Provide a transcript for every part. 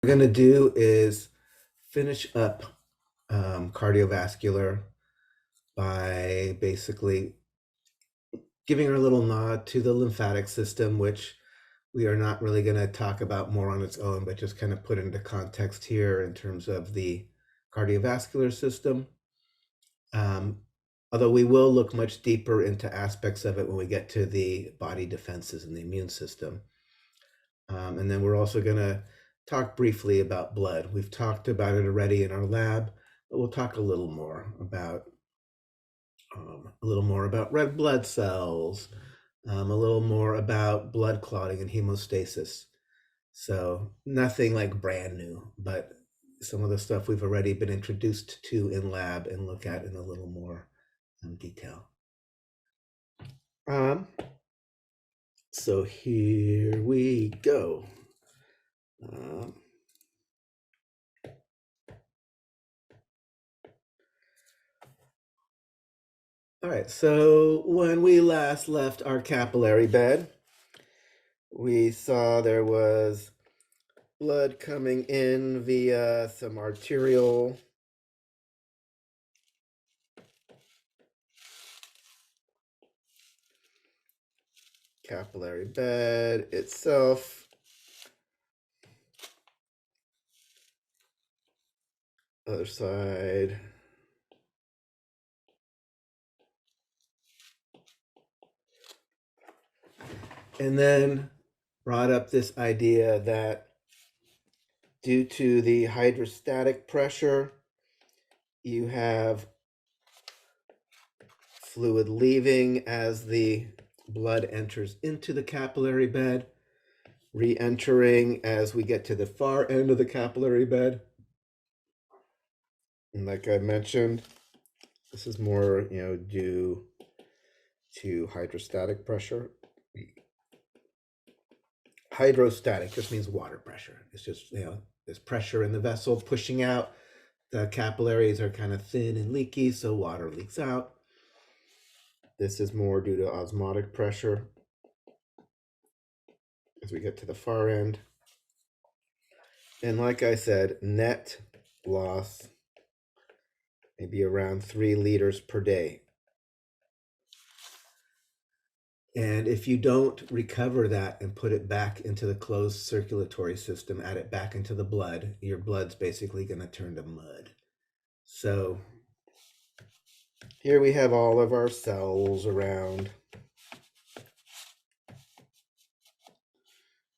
We're going to do is finish up cardiovascular by basically giving her a little nod to the lymphatic system, which we are not really going to talk about more on its own, but just kind of put into context here in terms of the cardiovascular system. Although we will look much deeper into aspects of it when we get to the body defenses and the immune system. And then we're also going to talk briefly about blood. We've talked about it already in our lab, but we'll talk a little more about red blood cells, a little more about blood clotting and hemostasis. So nothing like brand new, but some of the stuff we've already been introduced to in lab and look at in a little more detail. So here we go. All right, so when we last left our capillary bed, we saw there was blood coming in via some arterial capillary bed itself. Other side. And then brought up this idea that due to the hydrostatic pressure, you have fluid leaving as the blood enters into the capillary bed, re-entering as we get to the far end of the capillary bed. And like I mentioned, this is more, due to hydrostatic pressure. Hydrostatic just means water pressure. It's just, there's pressure in the vessel pushing out. The capillaries are kind of thin and leaky, so water leaks out. This is more due to osmotic pressure as we get to the far end. And like I said, net loss maybe around 3 liters per day. And if you don't recover that and put it back into the closed circulatory system, add it back into the blood, your blood's basically going to turn to mud. So here we have all of our cells around.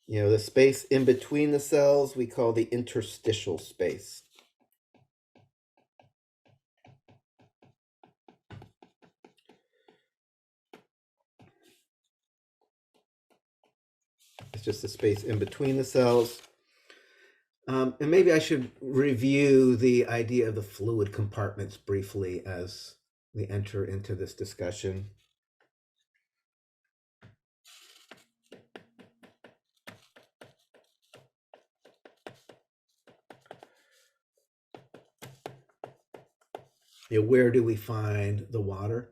The space in between the cells we call the interstitial space. It's just the space in between the cells. And maybe I should review the idea of the fluid compartments briefly as we enter into this discussion. Where do we find the water?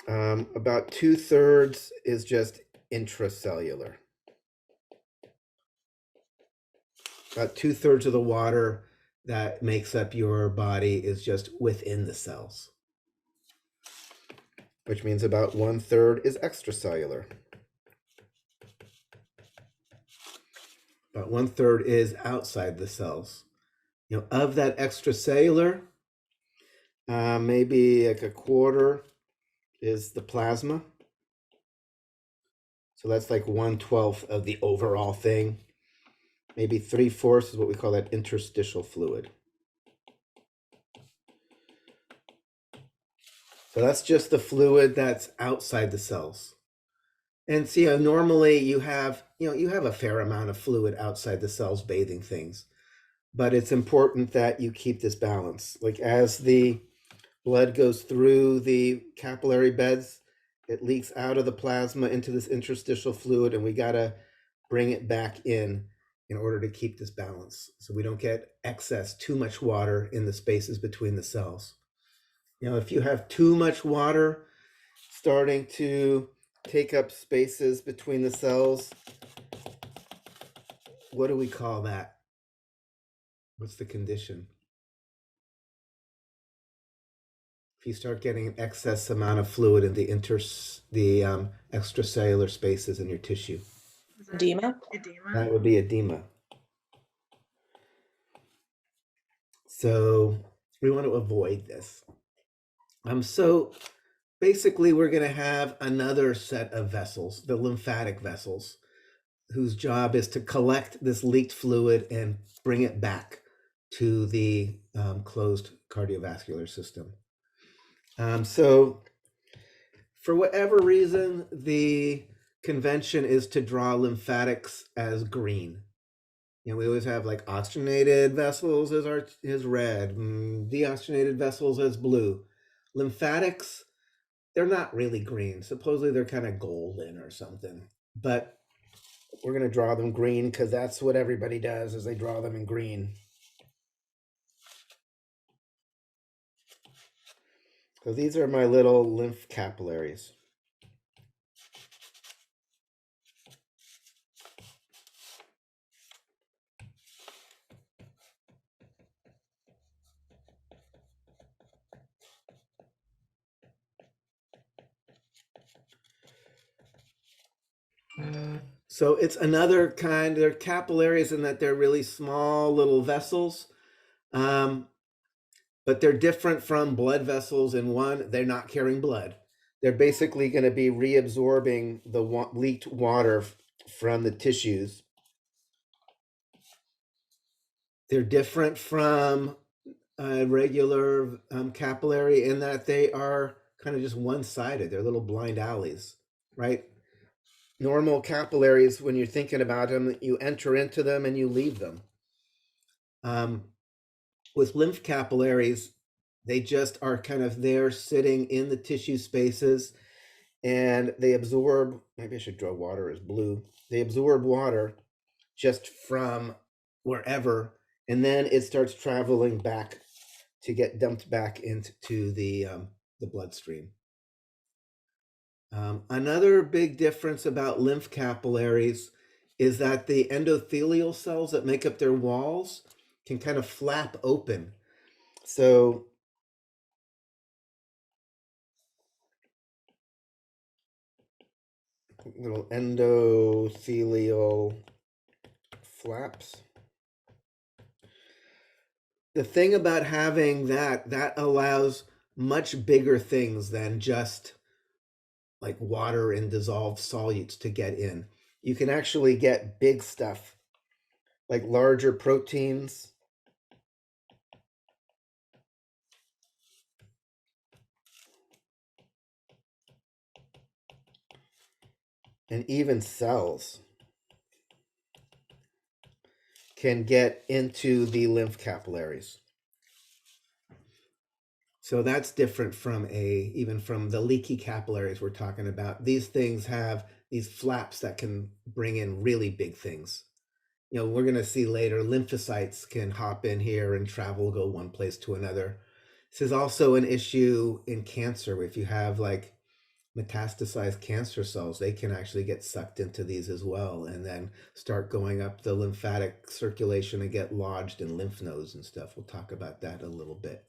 About 2/3 is just intracellular. About 2/3 of the water that makes up your body is just within the cells, which means about 1/3 is extracellular. About 1/3 is outside the cells. Of that extracellular, maybe like 1/4 is the plasma. So that's like 1/12 of the overall thing. Maybe 3/4 is what we call that interstitial fluid. So that's just the fluid that's outside the cells. And see, normally you have a fair amount of fluid outside the cells bathing things, but it's important that you keep this balance. Like as the blood goes through the capillary beds, it leaks out of the plasma into this interstitial fluid, and we got to bring it back in order to keep this balance so we don't get too much water in the spaces between the cells. If you have too much water starting to take up spaces between the cells, What do we call that? What's the condition? If you start getting an excess amount of fluid in the extracellular spaces in your tissue, Edema? that would be edema. So we want to avoid this. So basically, we're going to have another set of vessels, the lymphatic vessels, whose job is to collect this leaked fluid and bring it back to the closed cardiovascular system. So for whatever reason, the convention is to draw lymphatics as green. We always have like oxygenated vessels as red, deoxygenated vessels as blue. Lymphatics, they're not really green. Supposedly they're kind of golden or something. But we're going to draw them green because that's what everybody does, is they draw them in green. So these are my little lymph capillaries. So it's another kind, they're capillaries in that they're really small little vessels, but they're different from blood vessels in one, they're not carrying blood. They're basically going to be reabsorbing the leaked water from the tissues. They're different from a regular capillary in that they are kind of just one-sided. They're little blind alleys, right? Normal capillaries, when you're thinking about them, you enter into them and you leave them. With lymph capillaries, they just are kind of there sitting in the tissue spaces, and they absorb, maybe I should draw water as blue. They absorb water just from wherever, and then it starts traveling back to get dumped back into the bloodstream. Another big difference about lymph capillaries is that the endothelial cells that make up their walls can kind of flap open. So little endothelial flaps. The thing about having that allows much bigger things than just like water and dissolved solutes to get in. You can actually get big stuff, like larger proteins. And even cells can get into the lymph capillaries. So that's different from even from the leaky capillaries we're talking about. These things have these flaps that can bring in really big things. We're going to see later, lymphocytes can hop in here and travel, go one place to another. This is also an issue in cancer. If you have like metastasized cancer cells, they can actually get sucked into these as well, and then start going up the lymphatic circulation and get lodged in lymph nodes and stuff. We'll talk about that a little bit.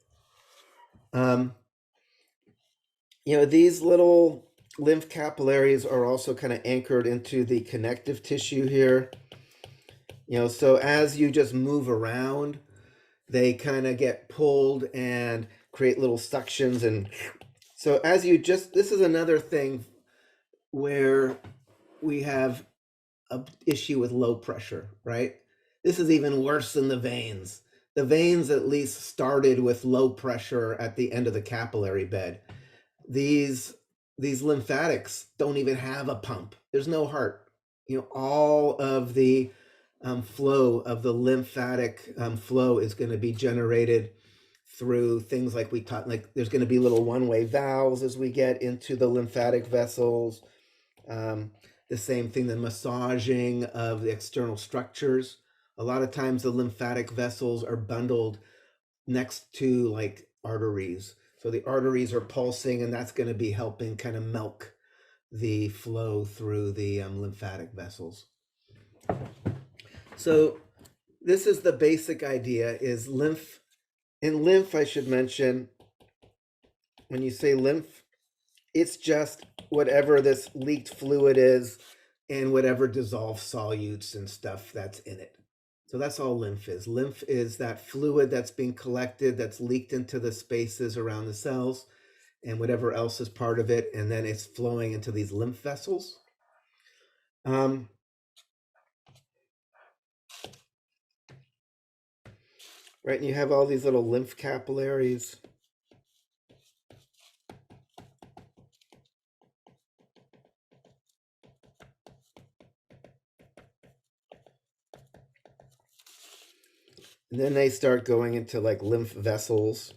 These little lymph capillaries are also kind of anchored into the connective tissue here. So as you just move around, they kind of get pulled and create little suctions. And so this is another thing where we have an issue with low pressure, right? This is even worse than the veins. The veins at least started with low pressure at the end of the capillary bed. These lymphatics don't even have a pump. There's no heart. All of the flow of the lymphatic flow is going to be generated through things like we taught, like there's going to be little one-way valves as we get into the lymphatic vessels. The same thing, the massaging of the external structures. A lot of times the lymphatic vessels are bundled next to like arteries. So the arteries are pulsing, and that's going to be helping kind of milk the flow through the lymphatic vessels. So this is the basic idea is lymph. In lymph, I should mention, when you say lymph, it's just whatever this leaked fluid is and whatever dissolved solutes and stuff that's in it. So that's all lymph is. Lymph is that fluid that's being collected, that's leaked into the spaces around the cells and whatever else is part of it, and then it's flowing into these lymph vessels. Right, and you have all these little lymph capillaries. And then they start going into like lymph vessels.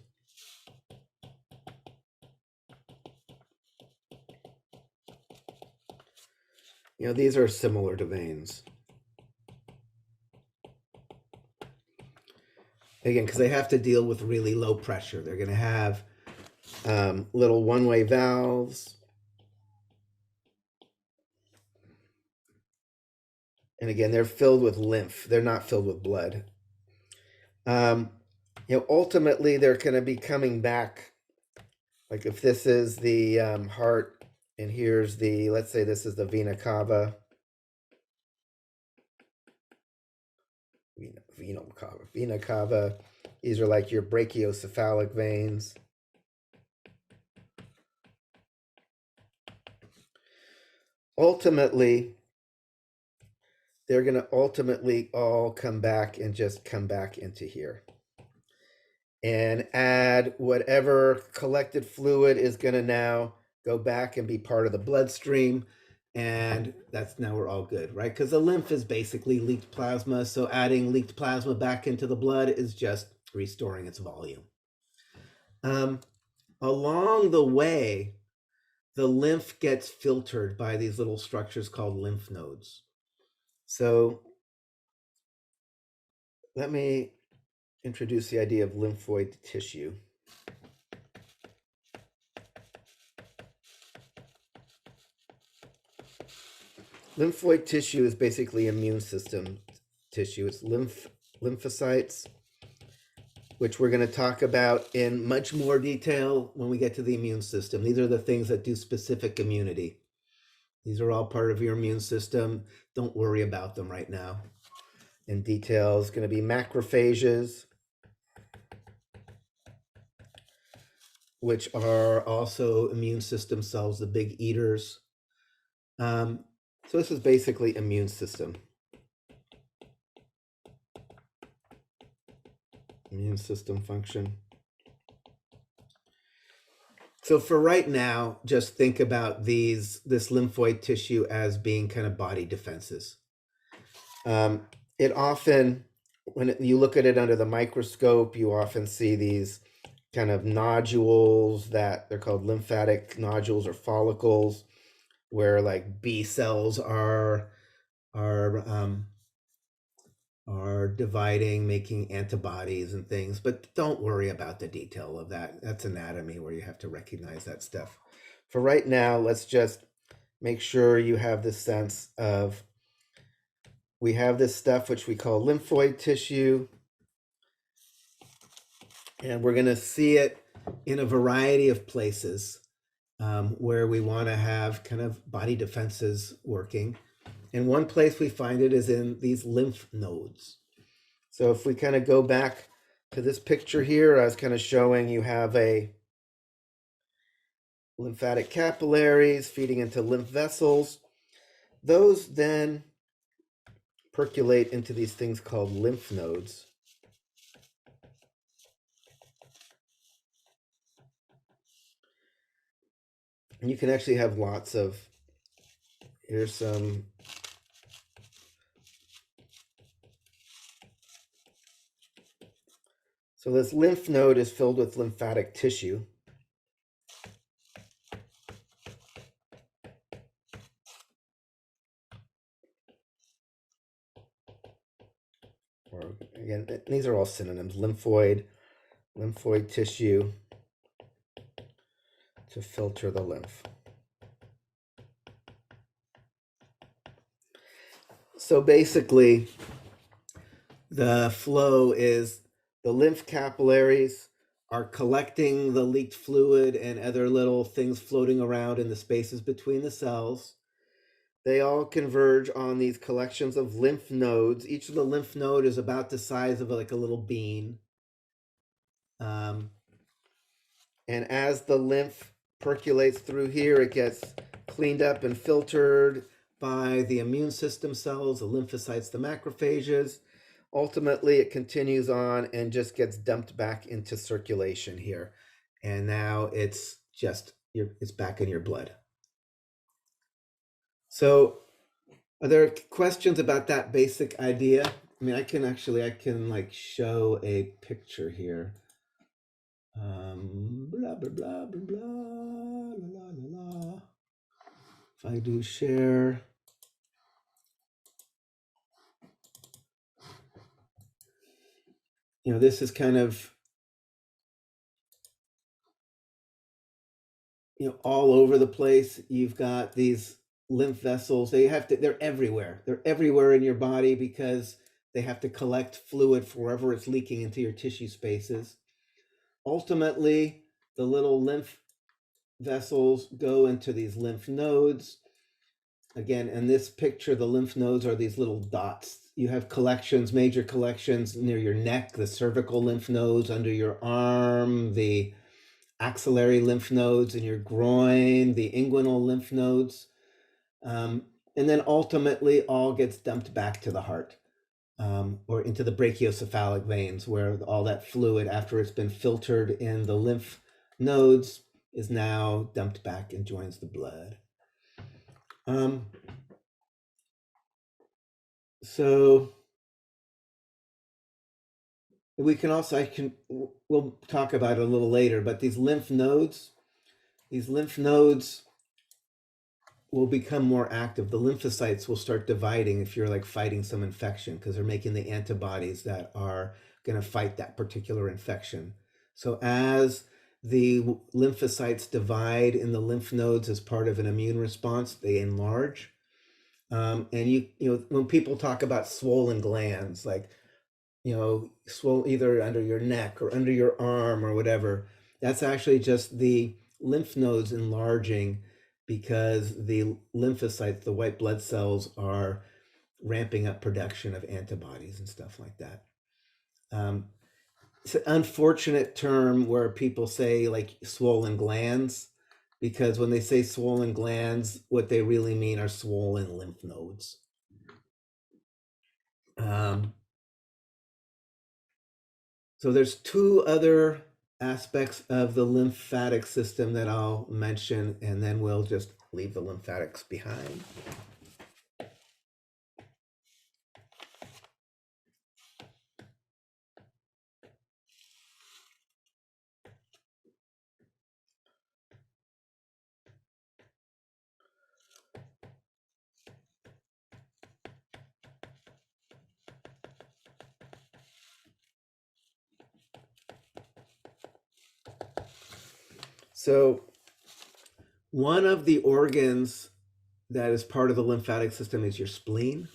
You know, these are similar to veins. Again, because they have to deal with really low pressure. They're going to have little one-way valves. And again, they're filled with lymph. They're not filled with blood. You know, ultimately, they're going to be coming back. Like if this is the heart, and here's the, let's say this is the vena cava. Vena cava. These are like your brachiocephalic veins. Ultimately, they're going to ultimately all come back and just come back into here. And add whatever collected fluid is going to now go back and be part of the bloodstream. And that's now we're all good, right? Because the lymph is basically leaked plasma. So adding leaked plasma back into the blood is just restoring its volume. Along the way, the lymph gets filtered by these little structures called lymph nodes. So let me introduce the idea of lymphoid tissue. Lymphoid tissue is basically immune system tissue. It's lymphocytes, which we're going to talk about in much more detail when we get to the immune system. These are the things that do specific immunity. These are all part of your immune system. Don't worry about them right now. In detail is going to be macrophages, which are also immune system cells, the big eaters. So this is basically immune system. Immune system function. So for right now, just think about this lymphoid tissue as being kind of body defenses. It often, when you look at it under the microscope, you often see these kind of nodules that they're called lymphatic nodules or follicles, where like B cells are dividing, making antibodies and things, but don't worry about the detail of that. That's anatomy where you have to recognize that stuff. For right now, let's just make sure you have this sense of, we have this stuff which we call lymphoid tissue, and we're going to see it in a variety of places where we want to have kind of body defenses working. And one place we find it is in these lymph nodes. So if we kind of go back to this picture here, I was kind of showing you have a lymphatic capillaries feeding into lymph vessels. Those then percolate into these things called lymph nodes. And you can actually have lots of, here's some, so this lymph node is filled with lymphatic tissue. Or again, these are all synonyms, lymphoid tissue to filter the lymph. So basically, The flow is the lymph capillaries are collecting the leaked fluid and other little things floating around in the spaces between the cells. They all converge on these collections of lymph nodes. Each of the lymph node is about the size of like a little bean. And as the lymph percolates through here, it gets cleaned up and filtered by the immune system cells, the lymphocytes, the macrophages. Ultimately, it continues on and just gets dumped back into circulation here. And now it's back in your blood. So are there questions about that basic idea? I mean, I can like show a picture here. Blah, blah, blah, blah, blah, la, la, la, la. If I do share, this is kind of, all over the place. You've got these lymph vessels. They're everywhere. They're everywhere in your body because they have to collect fluid wherever it's leaking into your tissue spaces. Ultimately, the little lymph vessels go into these lymph nodes. Again, in this picture, the lymph nodes are these little dots. You have collections, major collections near your neck, the cervical lymph nodes under your arm, the axillary lymph nodes in your groin, the inguinal lymph nodes. And then ultimately all gets dumped back to the heart or into the brachiocephalic veins, where all that fluid, after it's been filtered in the lymph nodes, is now dumped back and joins the blood. So we can also, we'll talk about it a little later, but these lymph nodes will become more active. The lymphocytes will start dividing if you're like fighting some infection, because they're making the antibodies that are going to fight that particular infection. So as the lymphocytes divide in the lymph nodes as part of an immune response, they enlarge. And when people talk about swollen glands, like, swole either under your neck or under your arm or whatever, that's actually just the lymph nodes enlarging because the lymphocytes, the white blood cells, are ramping up production of antibodies and stuff like that. It's an unfortunate term where people say like swollen glands, because when they say swollen glands, what they really mean are swollen lymph nodes. So there's two other aspects of the lymphatic system that I'll mention, and then we'll just leave the lymphatics behind. So one of the organs that is part of the lymphatic system is your spleen.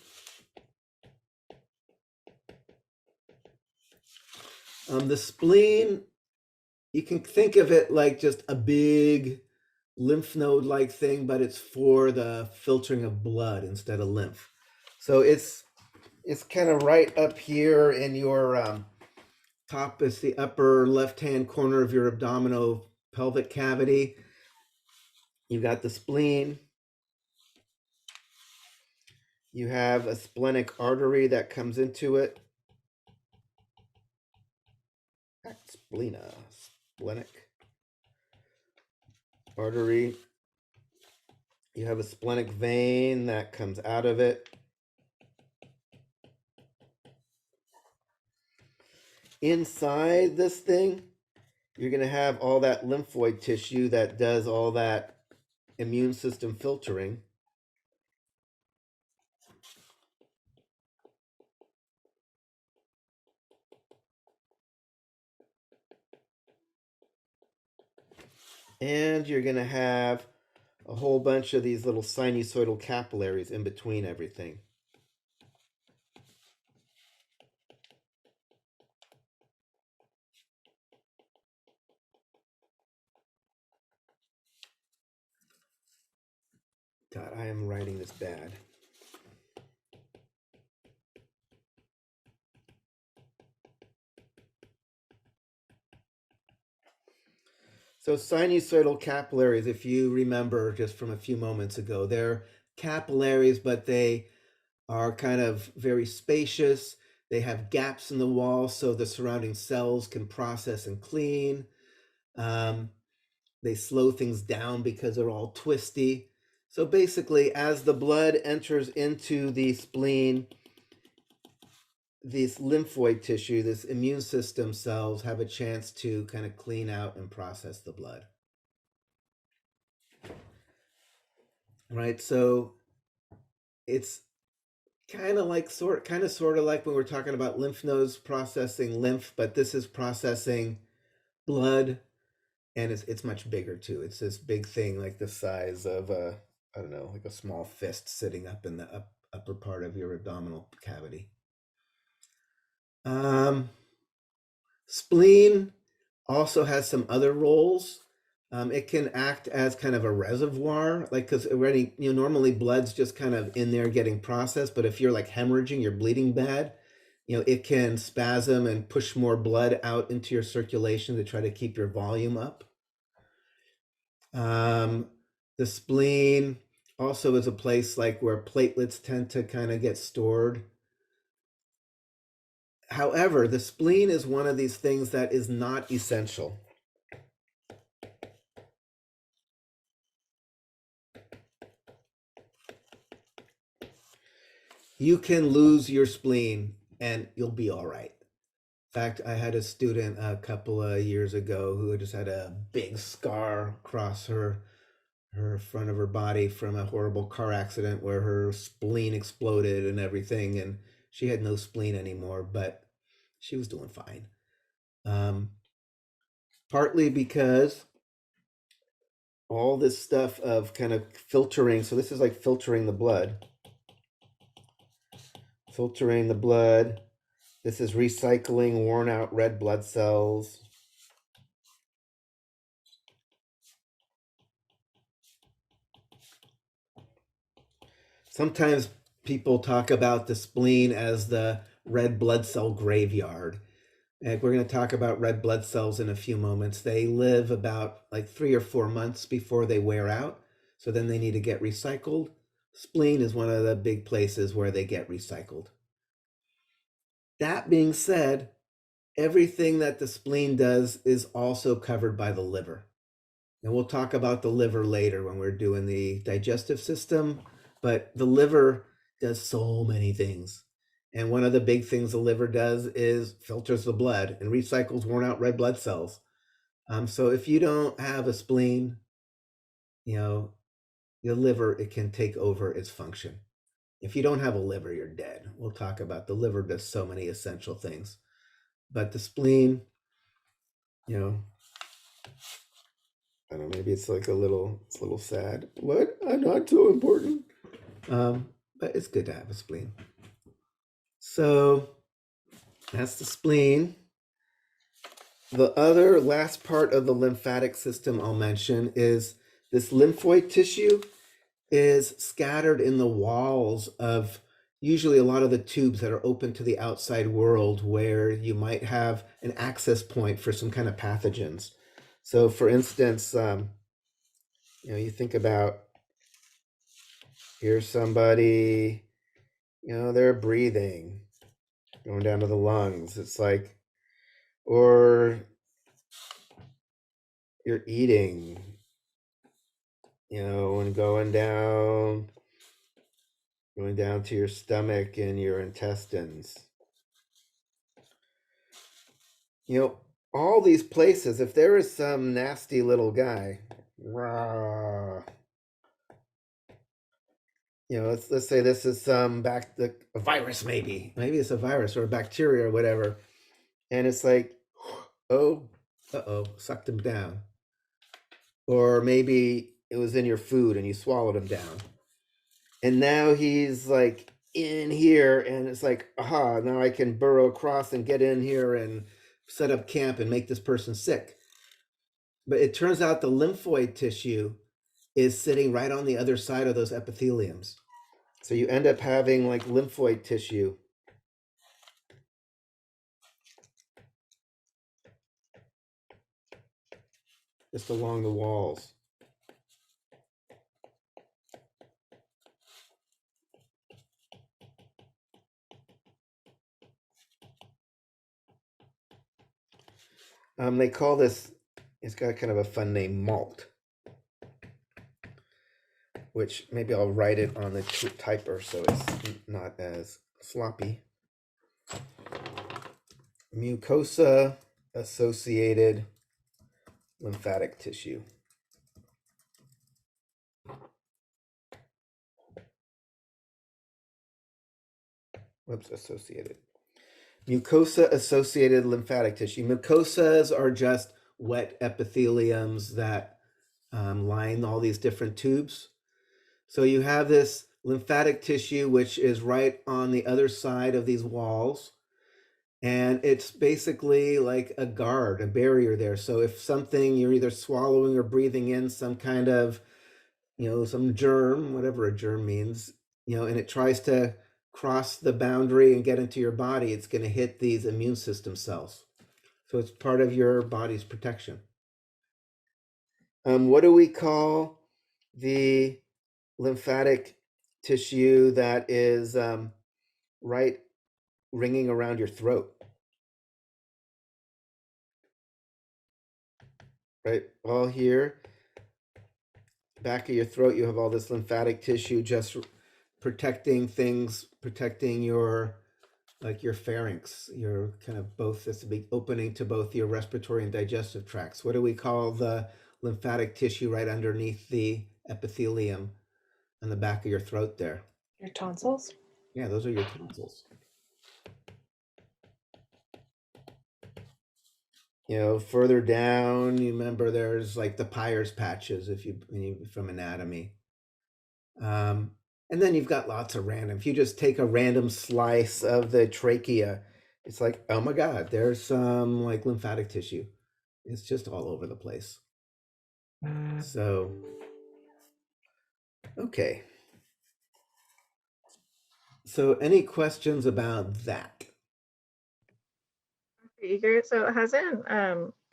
The spleen, you can think of it like just a big lymph node-like thing, but it's for the filtering of blood instead of lymph. So it's kind of right up here in your top, is the upper left-hand corner of your abdominal pelvic cavity. You've got the spleen. You have a splenic artery that comes into it. Splena, splenic artery. You have a splenic vein that comes out of it. Inside this thing, you're going to have all that lymphoid tissue that does all that immune system filtering. And you're going to have a whole bunch of these little sinusoidal capillaries in between everything. I am writing this bad. So sinusoidal capillaries, if you remember just from a few moments ago, they're capillaries, but they are kind of very spacious. They have gaps in the wall so the surrounding cells can process and clean. They slow things down because they're all twisty. So basically, as the blood enters into the spleen, this lymphoid tissue, this immune system cells have a chance to kind of clean out and process the blood. Right? So it's kind of like sort of like when we're talking about lymph nodes processing lymph, but this is processing blood, and it's much bigger too. It's this big thing like the size of a, I don't know, like a small fist sitting up in the upper part of your abdominal cavity. Spleen also has some other roles. It can act as kind of a reservoir, like because already, normally blood's just kind of in there getting processed, but if you're like hemorrhaging, you're bleeding bad, it can spasm and push more blood out into your circulation to try to keep your volume up. The spleen also is a place like where platelets tend to kind of get stored. However, the spleen is one of these things that is not essential. You can lose your spleen and you'll be all right. In fact, I had a student a couple of years ago who just had a big scar across her front of her body from a horrible car accident where her spleen exploded and everything, and she had no spleen anymore, but she was doing fine. Partly because all this stuff of kind of filtering, so this is like filtering the blood. Filtering the blood. This is recycling worn out red blood cells. Sometimes people talk about the spleen as the red blood cell graveyard. And we're going to talk about red blood cells in a few moments. They live about like 3 or 4 months before they wear out. So then they need to get recycled. Spleen is one of the big places where they get recycled. That being said, everything that the spleen does is also covered by the liver. And we'll talk about the liver later when we're doing the digestive system, but the liver does so many things. And one of the big things the liver does is filters the blood and recycles worn out red blood cells. So if you don't have a spleen, your liver, it can take over its function. If you don't have a liver, you're dead. We'll talk about the liver does so many essential things. But the spleen, I don't know, maybe it's like it's a little sad. What? I'm not so important. But it's good to have a spleen. So that's the spleen. The other last part of the lymphatic system I'll mention is this lymphoid tissue is scattered in the walls of usually a lot of the tubes that are open to the outside world where you might have an access point for some kind of pathogens. So for instance, you think about, here's somebody, they're breathing, going down to the lungs. It's like, or you're eating, and going down to your stomach and your intestines. All these places, if there is some nasty little guy, let's say this is some a virus, maybe it's a virus or a bacteria or whatever, and it's like, oh, sucked him down. Or maybe it was in your food and you swallowed him down, and now he's like in here, and it's like, aha, now I can burrow across and get in here and set up camp and make this person sick. But it turns out the lymphoid tissue is sitting right on the other side of those epitheliums. So you end up having like lymphoid tissue just along the walls. They call this, it's got kind of a fun name, malt, which maybe I'll write it on the typer so it's not as sloppy. Mucosa associated lymphatic tissue. Whoops, associated. Mucosa associated lymphatic tissue. Mucosas are just wet epitheliums that line all these different tubes. So you have this lymphatic tissue, which is right on the other side of these walls. And it's basically like a guard, a barrier there. So if something you're either swallowing or breathing in some kind of, some germ, whatever a germ means, and it tries to cross the boundary and get into your body, it's going to hit these immune system cells. So it's part of your body's protection. What do we call the lymphatic tissue that is right ringing around your throat? Right, all here, back of your throat, you have all this lymphatic tissue just protecting things, protecting your pharynx, your kind of both, this big opening to both your respiratory and digestive tracts. What do we call the lymphatic tissue right underneath the epithelium on the back of your throat there? Your tonsils? Yeah, those are your tonsils. Further down, you remember there's like the Peyer's patches from anatomy. And then you've got lots of random. If you just take a random slice of the trachea, it's like, oh my God, there's some like lymphatic tissue. It's just all over the place. So, okay. So any questions about that? Eager. So hasn't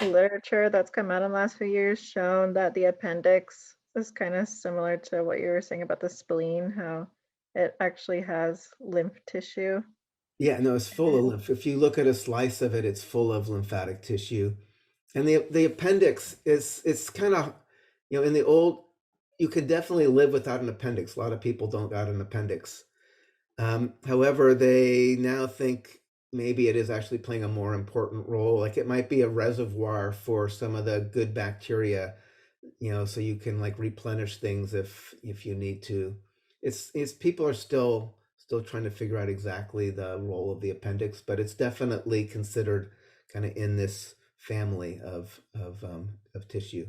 literature that's come out in the last few years shown that the appendix is kind of similar to what you were saying about the spleen, how it actually has lymph tissue? Yeah, no, it's full of lymph. If you look at a slice of it, it's full of lymphatic tissue. And the appendix is, it's kind of, in the old, you could definitely live without an appendix. A lot of people don't got an appendix. However, they now think maybe it is actually playing a more important role. Like it might be a reservoir for some of the good bacteria, so you can like replenish things if you need to. It's people are still trying to figure out exactly the role of the appendix, but it's definitely considered kind of in this family of tissue.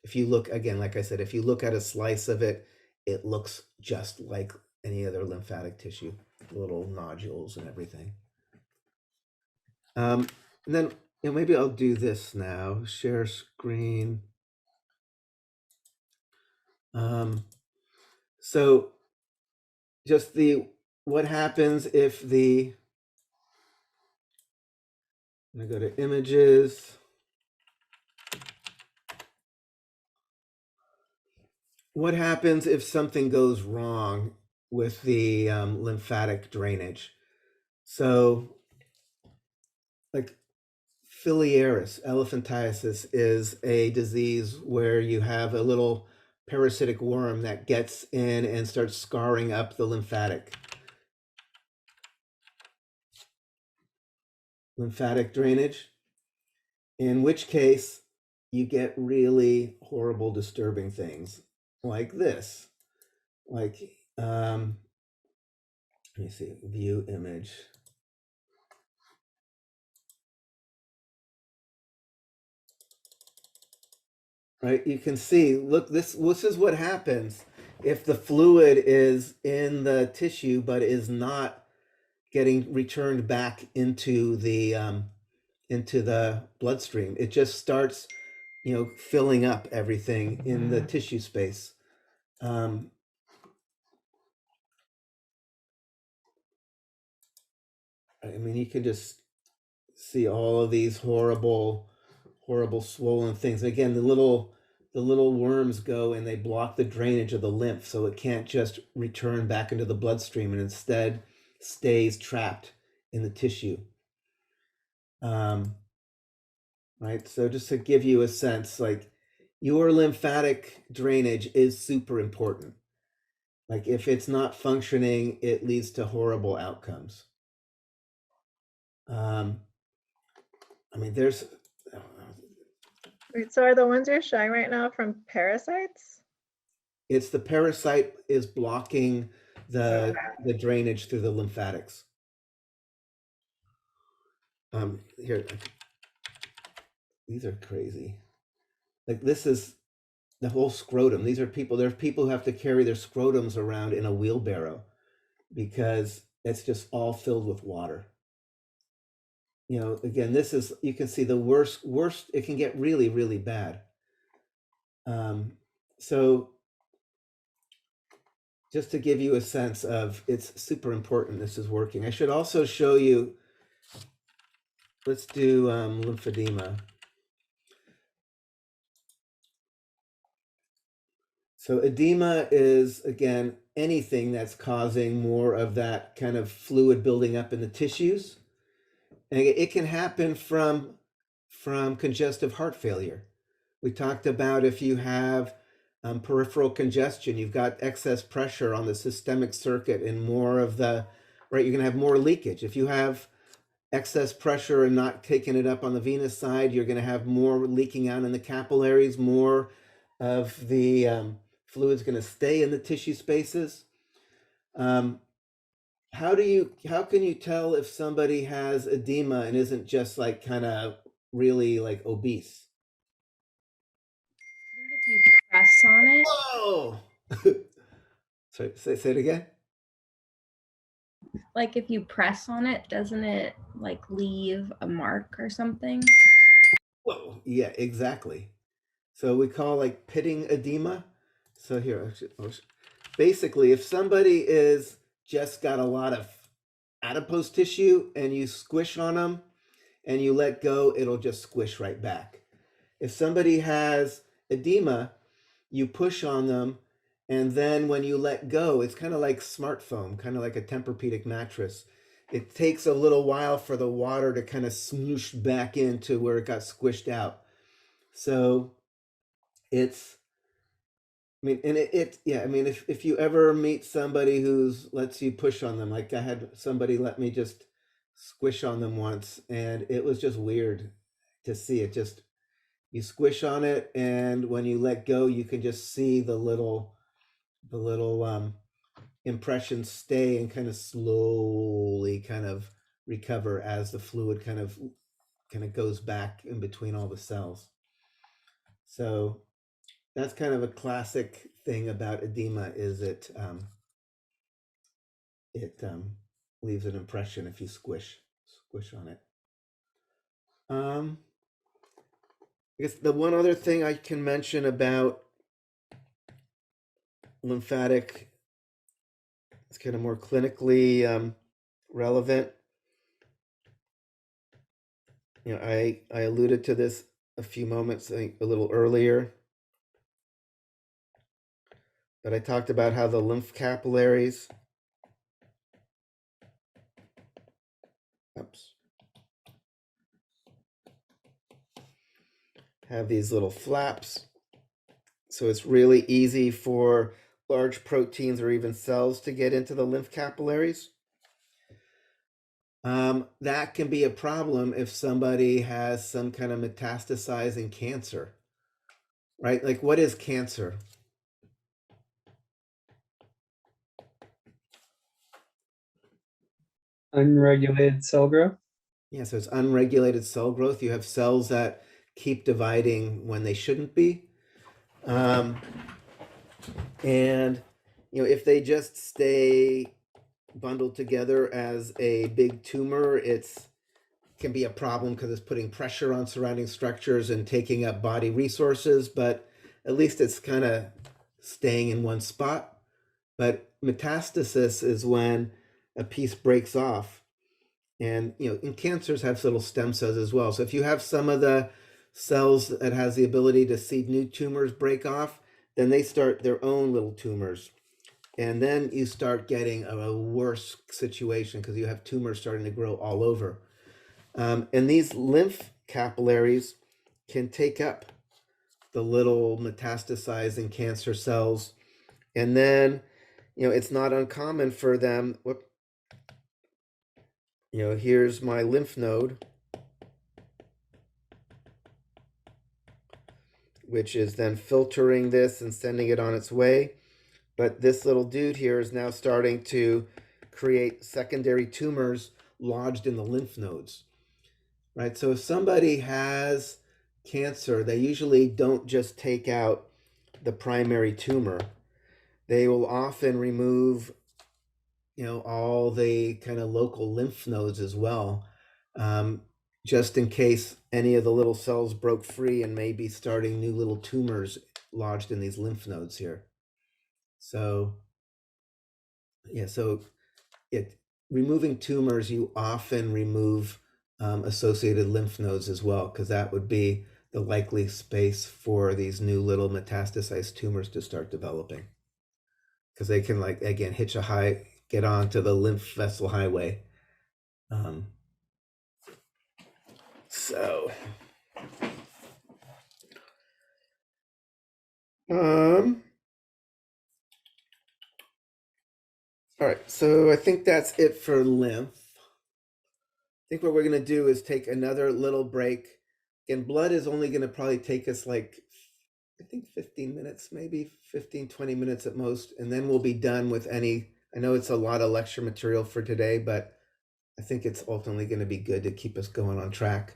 If you look again, like I said, if you look at a slice of it, it looks just like any other lymphatic tissue, little nodules and everything. And then maybe I'll do this now, share screen. So just what happens if I'm gonna go to images. What happens if something goes wrong with the lymphatic drainage? So like filiaris, elephantiasis is a disease where you have a little parasitic worm that gets in and starts scarring up the lymphatic drainage, in which case you get really horrible, disturbing things like this. Like, let me see, view image. Right, you can see, look, this is what happens if the fluid is in the tissue but is not getting returned back into the bloodstream. It just starts, filling up everything in the tissue space. Um, I mean, you can just see all of these horrible, horrible swollen things. Again, the little worms go and they block the drainage of the lymph, so it can't just return back into the bloodstream and instead stays trapped in the tissue. Right. So just to give you a sense, like your lymphatic drainage is super important. Like if it's not functioning, it leads to horrible outcomes. Um, I mean, there's Wait, so are the ones you're showing right now from parasites? it's the parasite is blocking Okay. the drainage through the lymphatics. Here, these are crazy. Like this is the whole scrotum. These are people. There's people who have to carry their scrotums around in a wheelbarrow because it's just all filled with water. You know, again, this is, you can see the worst, it can get really, really bad. So just to give you a sense of, it's super important this is working. I should also show you, let's do lymphedema. So edema is, again, anything that's causing more of that kind of fluid building up in the tissues. And it can happen from congestive heart failure. We talked about if you have peripheral congestion, you've got excess pressure on the systemic circuit and more of the, right, you're going to have more leakage. If you have excess pressure and not taking it up on the venous side, you're going to have more leaking out in the capillaries, more of the fluid's going to stay in the tissue spaces. How can you tell if somebody has edema and isn't just like kind of really like obese? If you press on it, Whoa! Sorry, say it again. like if you press on it, doesn't it like leave a mark or something? Whoa! Yeah, exactly. So we call like pitting edema. So here, basically, if somebody is just got a lot of adipose tissue and you squish on them and you let go, it'll just squish right back. If somebody has edema, you push on them, and then when you let go, it's kind of like smart foam, kind of like a Tempur-Pedic mattress. It takes a little while for the water to kind of smoosh back into where it got squished out. So it's, I mean, and yeah, I mean, if you ever meet somebody who's lets you push on them, like I had somebody let me just squish on them once, and it was just weird to see it. Just you squish on it, and when you let go, you can just see the little impressions stay and kind of slowly kind of recover as the fluid kind of goes back in between all the cells. So that's kind of a classic thing about edema, is it leaves an impression if you squish on it. I guess the one other thing I can mention about lymphatic, it's kind of more clinically relevant. You know, I alluded to this a few moments, a little earlier, but I talked about how the lymph capillaries, oops, have these little flaps. So it's really easy for large proteins or even cells to get into the lymph capillaries. That can be a problem if somebody has some kind of metastasizing cancer, right? Like, what is cancer? Unregulated cell growth. Yeah, so it's unregulated cell growth. You have cells that keep dividing when they shouldn't be. And, you know, if they just stay bundled together as a big tumor, it's can be a problem because it's putting pressure on surrounding structures and taking up body resources, but at least it's kind of staying in one spot. But metastasis is when a piece breaks off. And and cancers have little stem cells as well. So if you have some of the cells that has the ability to see new tumors break off, then they start their own little tumors. And then you start getting a worse situation because you have tumors starting to grow all over. And these lymph capillaries can take up the little metastasizing cancer cells. And then, it's not uncommon for them. Here's my lymph node, which is then filtering this and sending it on its way. But this little dude here is now starting to create secondary tumors lodged in the lymph nodes, right? So if somebody has cancer, they usually don't just take out the primary tumor. They will often remove, all the kind of local lymph nodes as well, just in case any of the little cells broke free and may be starting new little tumors lodged in these lymph nodes here. So, removing tumors, you often remove associated lymph nodes as well, because that would be the likely space for these new little metastasized tumors to start developing. Because they can, again, get onto the lymph vessel highway. All right, so I think that's it for lymph. I think what we're going to do is take another little break. Again, blood is only going to probably take us I think 15 minutes, maybe 15, 20 minutes at most. And then we'll be done with I know it's a lot of lecture material for today, but I think it's ultimately going to be good to keep us going on track.